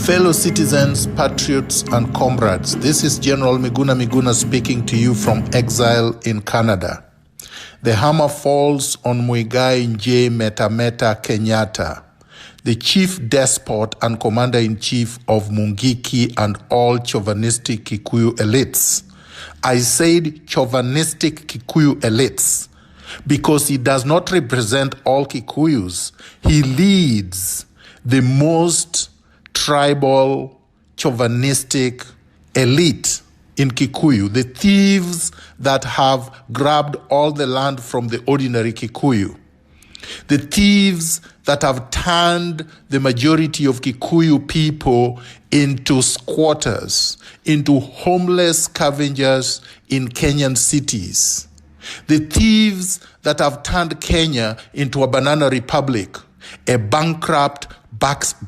Fellow citizens, patriots, and comrades, this is General Miguna speaking to you from exile in Canada. The hammer falls on Muigai Nje Metameta Kenyatta, the chief despot and commander-in-chief of Mungiki and all chauvinistic Kikuyu elites. I said chauvinistic Kikuyu elites because he does not represent all Kikuyus. He leads the most tribal, chauvinistic elite in Kikuyu, the thieves that have grabbed all the land from the ordinary Kikuyu, the thieves that have turned the majority of Kikuyu people into squatters, into homeless scavengers in Kenyan cities, the thieves that have turned Kenya into a banana republic, a bankrupt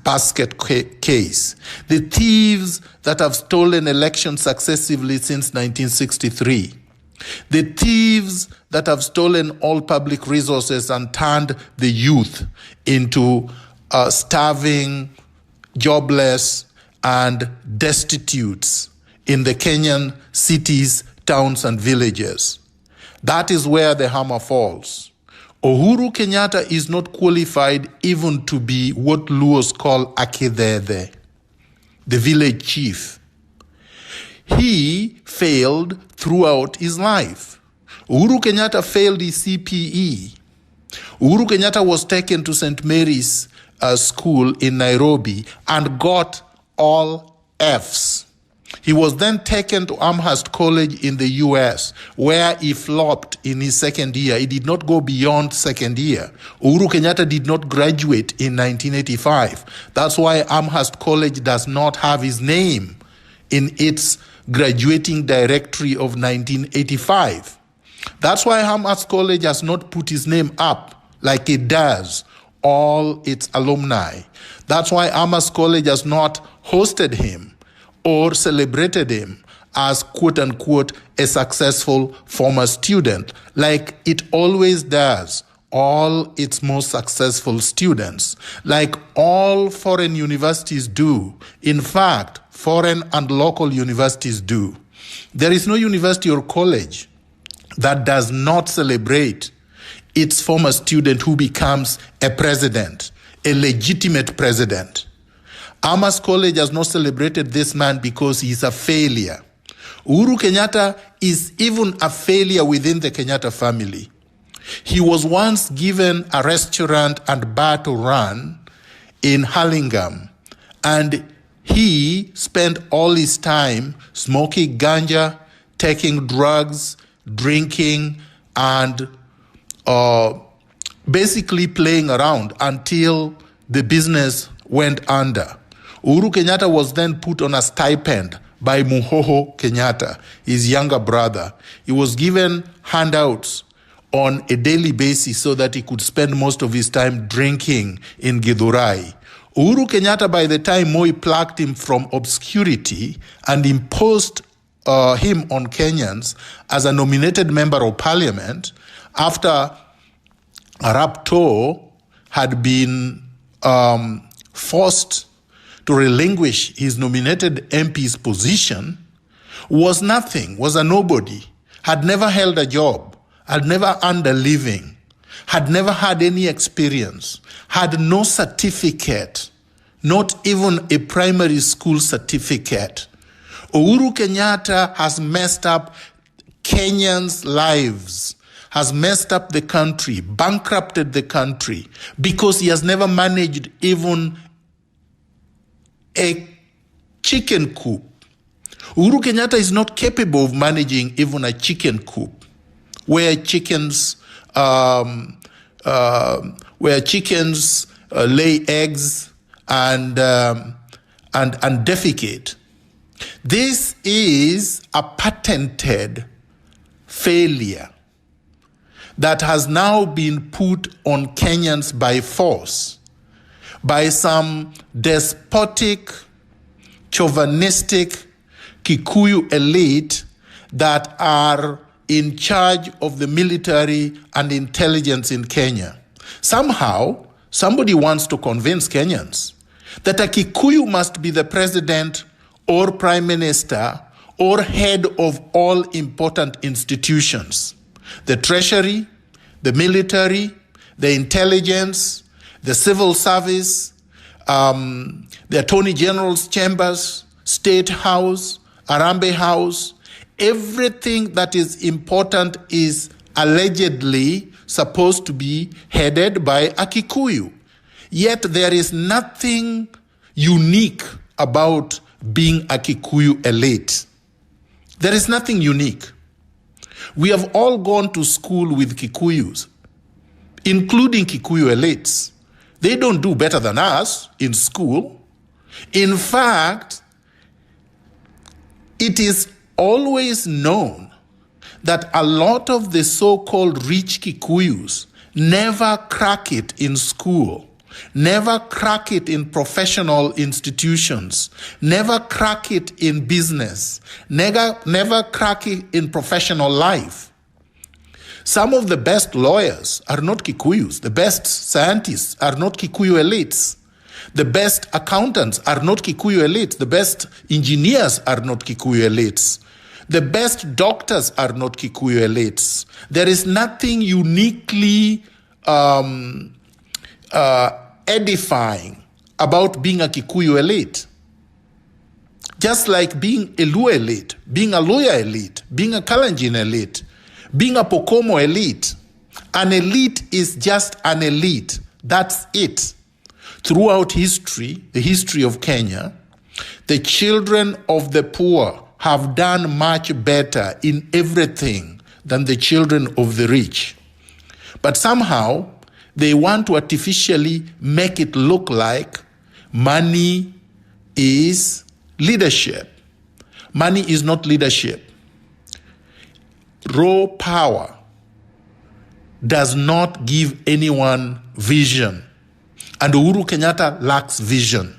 basket case, the thieves that have stolen elections successively since 1963, the thieves that have stolen all public resources and turned the youth into starving, jobless, and destitutes in the Kenyan cities, towns, and villages. That is where the hammer falls. Uhuru Kenyatta is not qualified even to be what Luos call Akidede, the village chief. He failed throughout his life. Uhuru Kenyatta failed his CPE. Uhuru Kenyatta was taken to St. Mary's School in Nairobi and got all Fs. He was then taken to Amherst College in the US, where he flopped in his second year. He did not go beyond second year. Uhuru Kenyatta did not graduate in 1985. That's why Amherst College does not have his name in its graduating directory of 1985. That's why Amherst College has not put his name up like it does all its alumni. That's why Amherst College has not hosted him or celebrated him as quote-unquote a successful former student, like it always does all its most successful students, like all foreign universities do. In fact, foreign and local universities do. There is no university or college that does not celebrate its former student who becomes a president, a legitimate president. Amherst College has not celebrated this man because he is a failure. Uhuru Kenyatta is even a failure within the Kenyatta family. He was once given a restaurant and bar to run in Hurlingham, and he spent all his time smoking ganja, taking drugs, drinking, and basically playing around until the business went under. Uhuru Kenyatta was then put on a stipend by Muhoho Kenyatta, his younger brother. He was given handouts on a daily basis so that he could spend most of his time drinking in Githurai. Uhuru Kenyatta, by the time Moi plucked him from obscurity and imposed him on Kenyans as a nominated member of parliament, after Arap Toh had been forced to relinquish his nominated MP's position, was nothing, was a nobody, had never held a job, had never earned a living, had never had any experience, had no certificate, not even a primary school certificate. Uhuru Kenyatta has messed up Kenyans' lives, has messed up the country, bankrupted the country, because he has never managed even a chicken coop. Uhuru Kenyatta is not capable of managing even a chicken coop, where chickens lay eggs and defecate. This is a patented failure that has now been put on Kenyans by force, by some despotic, chauvinistic Kikuyu elite that are in charge of the military and intelligence in Kenya. Somehow, somebody wants to convince Kenyans that a Kikuyu must be the president or prime minister or head of all important institutions. The treasury, the military, the intelligence, the civil service, the Attorney General's chambers, State House, Arambe House, everything that is important is allegedly supposed to be headed by a Kikuyu. Yet there is nothing unique about being a Kikuyu elite. There is nothing unique. We have all gone to school with Kikuyus, including Kikuyu elites. They don't do better than us in school. In fact, it is always known that a lot of the so-called rich Kikuyus never crack it in school, never crack it in professional institutions, never crack it in business, never crack it in professional life. Some of the best lawyers are not Kikuyus. The best scientists are not Kikuyu elites. The best accountants are not Kikuyu elites. The best engineers are not Kikuyu elites. The best doctors are not Kikuyu elites. There is nothing uniquely edifying about being a Kikuyu elite. Just like being a Luo elite, being a Luya elite, being a Kalenjin elite, being a Pokomo elite. An elite is just an elite. That's it. Throughout history, the history of Kenya, the children of the poor have done much better in everything than the children of the rich. But somehow, they want to artificially make it look like money is leadership. Money is not leadership. Raw power does not give anyone vision. And Uhuru Kenyatta lacks vision.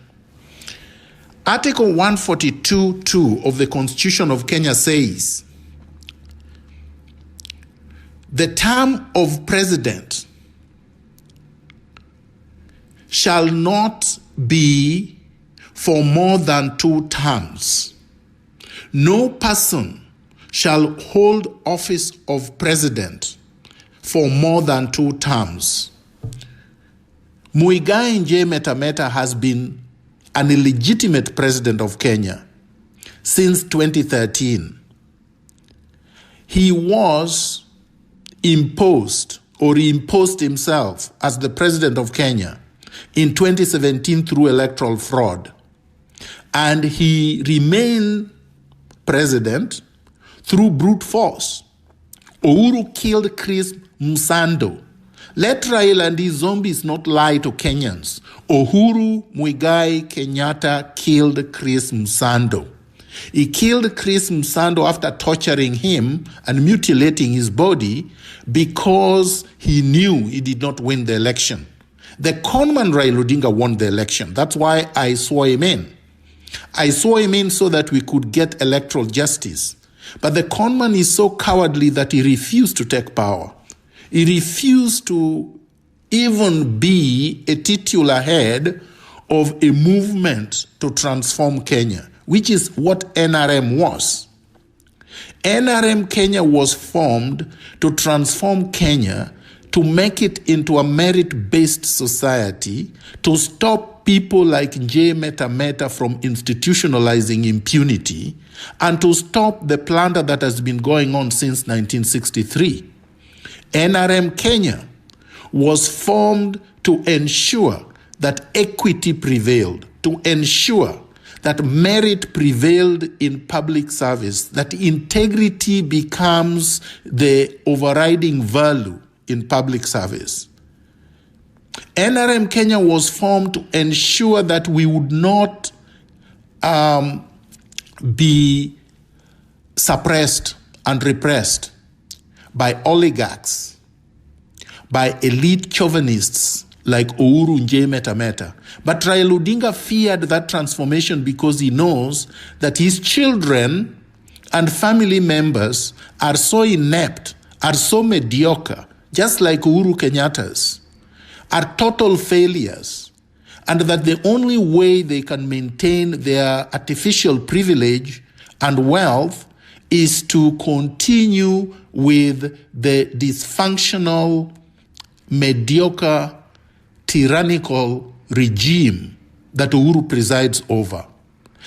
Article 142(2) of the Constitution of Kenya says, the term of president shall not be for more than 2 terms. No person shall hold office of president for more than 2 terms. Muigai Metameta has been an illegitimate president of Kenya since 2013. He was imposed, or he imposed himself as the president of Kenya in 2017 through electoral fraud. And he remained president through brute force. Uhuru killed Chris Msando. Let Raila and his zombies not lie to Kenyans. Uhuru Muigai Kenyatta killed Chris Msando. He killed Chris Msando after torturing him and mutilating his body because he knew he did not win the election. The conman Raila Odinga won the election. That's why I swore him in. I swore him in so that we could get electoral justice. But the conman is so cowardly that he refused to take power. He refused to even be a titular head of a movement to transform Kenya, which is what NRM was. NRM Kenya was formed to transform Kenya, to make it into a merit-based society, to stop people like Metameta from institutionalizing impunity, and to stop the plunder that has been going on since 1963. NRM Kenya was formed to ensure that equity prevailed, to ensure that merit prevailed in public service, that integrity becomes the overriding value in public service. NRM Kenya was formed to ensure that we would not be suppressed and repressed by oligarchs, by elite chauvinists like Uhuru Metameta. But Raila Odinga feared that transformation because he knows that his children and family members are so inept, are so mediocre, just like Uhuru Kenyatta's, are total failures, and that the only way they can maintain their artificial privilege and wealth is to continue with the dysfunctional, mediocre, tyrannical regime that Uhuru presides over.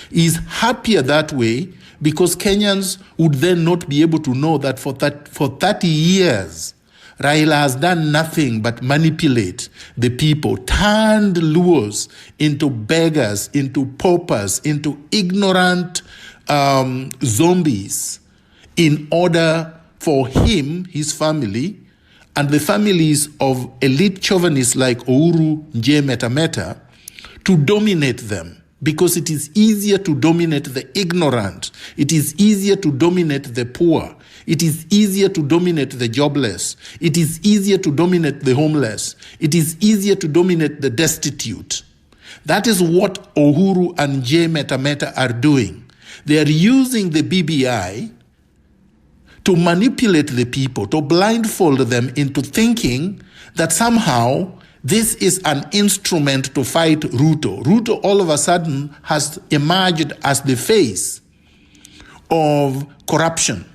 He's happier that way because Kenyans would then not be able to know that for 30 years, Raila has done nothing but manipulate the people, turned Luos into beggars, into paupers, into ignorant zombies in order for him, his family, and the families of elite chauvinists like Uhuru, Meta, to dominate them. Because it is easier to dominate the ignorant. It is easier to dominate the poor. It is easier to dominate the jobless. It is easier to dominate the homeless. It is easier to dominate the destitute. That is what Uhuru and Meta are doing. They are using the BBI to manipulate the people, to blindfold them into thinking that somehow this is an instrument to fight Ruto. Ruto all of a sudden has emerged as the face of corruption.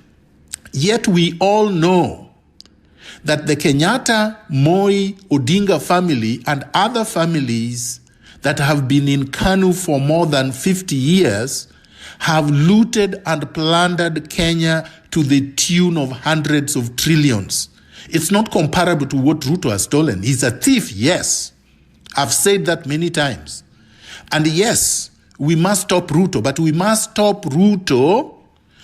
Yet we all know that the Kenyatta, Moi, Odinga family and other families that have been in KANU for more than 50 years have looted and plundered Kenya to the tune of hundreds of trillions. It's not comparable to what Ruto has stolen. He's a thief, yes. I've said that many times. And yes, we must stop Ruto, but we must stop Ruto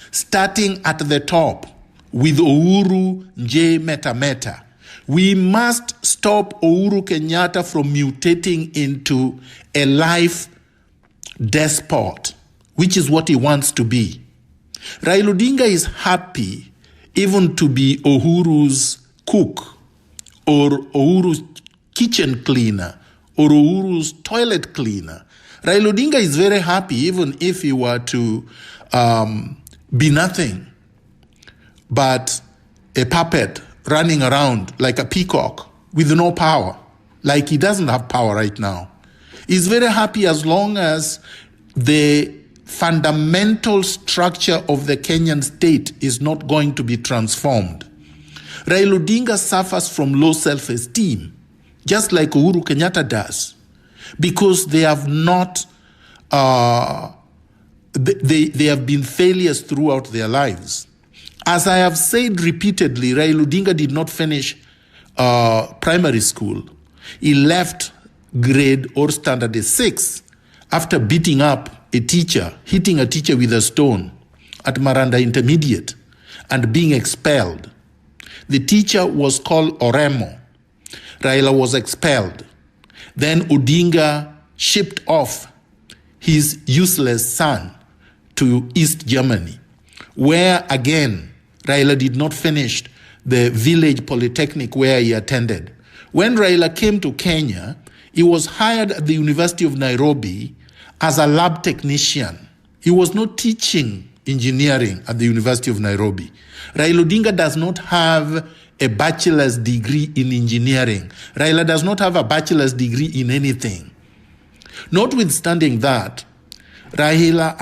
starting at the top with Uhuru Meta. We must stop Uhuru Kenyatta from mutating into a life despot, which is what he wants to be. Raila Odinga is happy even to be Uhuru's cook, or Uhuru's kitchen cleaner, or Uhuru's toilet cleaner. Raila Odinga is very happy even if he were to be nothing but a puppet running around like a peacock with no power, like he doesn't have power right now. He's very happy as long as the fundamental structure of the Kenyan state is not going to be transformed. Raila Odinga suffers from low self-esteem, just like Uhuru Kenyatta does, because they have not, they have been failures throughout their lives. As I have said repeatedly, Raila Odinga did not finish primary school. He left grade or standard 6 after beating up a teacher, hitting a teacher with a stone at Maranda Intermediate and being expelled. The teacher was called Oremo. Raila was expelled. Then Odinga shipped off his useless son to East Germany, where again, Raila did not finish the village polytechnic where he attended. When Raila came to Kenya, he was hired at the University of Nairobi as a lab technician. He was not teaching engineering at the University of Nairobi. Raila Odinga does not have a bachelor's degree in engineering. Raila does not have a bachelor's degree in anything. Notwithstanding that, Raila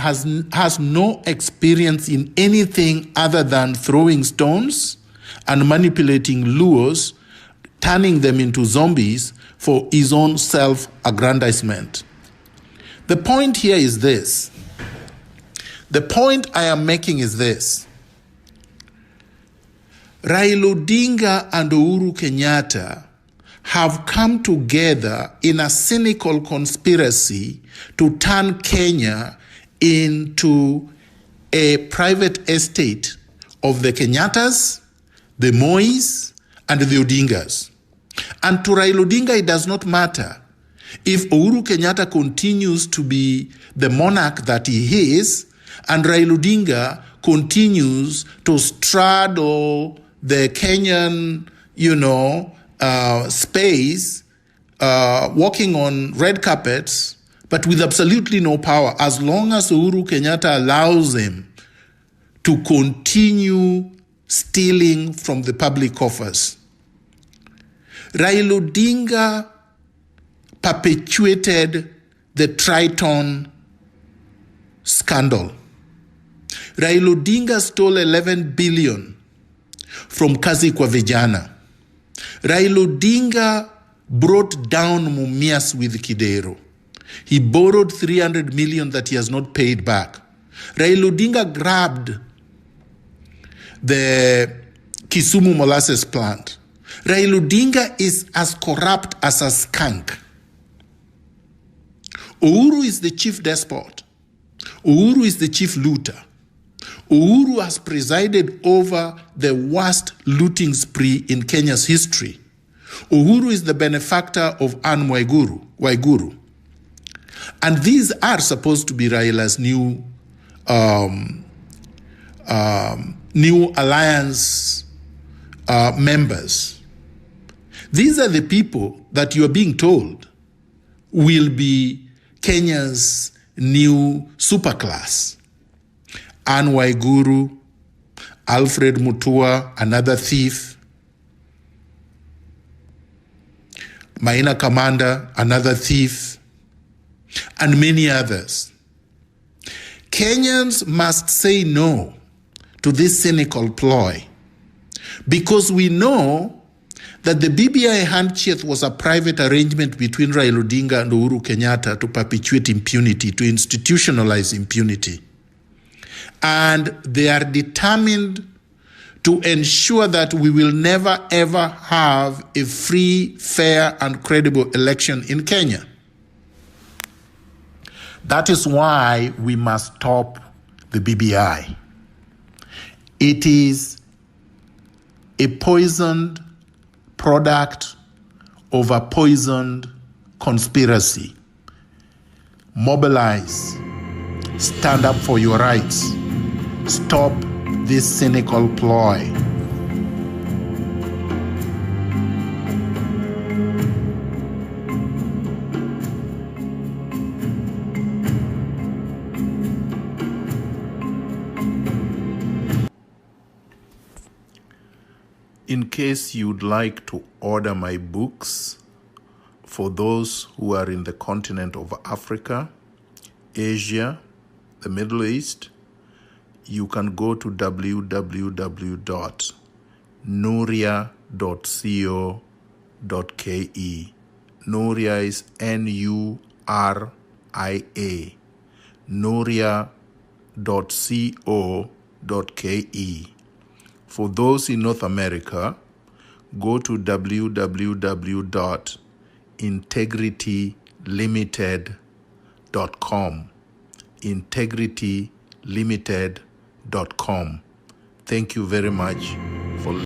has no experience in anything other than throwing stones and manipulating Luos, turning them into zombies for his own self-aggrandizement. The point here is this. The point I am making is this. Raila Odinga and Uhuru Kenyatta have come together in a cynical conspiracy to turn Kenya into a private estate of the Kenyattas, the Mois, and the Odingas. And to Raila Odinga, it does not matter if Uhuru Kenyatta continues to be the monarch that he is, and Raila Odinga continues to straddle the Kenyan, space, walking on red carpets, but with absolutely no power, as long as Uhuru Kenyatta allows him to continue stealing from the public coffers. Raila Odinga perpetuated the Triton scandal. Raila Odinga stole 11 billion from kazi kwa vijana. Raila Odinga brought down Mumias with Kidero. He borrowed 300 million that he has not paid back. Raila Odinga grabbed the Kisumu molasses plant. Raila Odinga is as corrupt as a skunk. Uhuru is the chief despot. Uhuru is the chief looter. Uhuru has presided over the worst looting spree in Kenya's history. Uhuru is the benefactor of Anne Waiguru. And these are supposed to be Raila's new alliance members. These are the people that you are being told will be Kenya's new superclass. Anne Waiguru, Alfred Mutua, another thief, Maina Kamanda, another thief, and many others. Kenyans must say no to this cynical ploy, because we know that the BBI handshake was a private arrangement between Raila Odinga and Uhuru Kenyatta to perpetuate impunity, to institutionalize impunity. And they are determined to ensure that we will never ever have a free, fair, and credible election in Kenya. That is why we must stop the BBI. It is a poisoned product of a poisoned conspiracy. Mobilize. Stand up for your rights. Stop this cynical ploy. In case you'd like to order my books, for those who are in the continent of Africa, Asia, the Middle East, you can go to www.nuria.co.ke. Nuria is Nuria. Nuria.co.ke. For those in North America, go to www.integritylimited.com. Integritylimited.com. Thank you very much.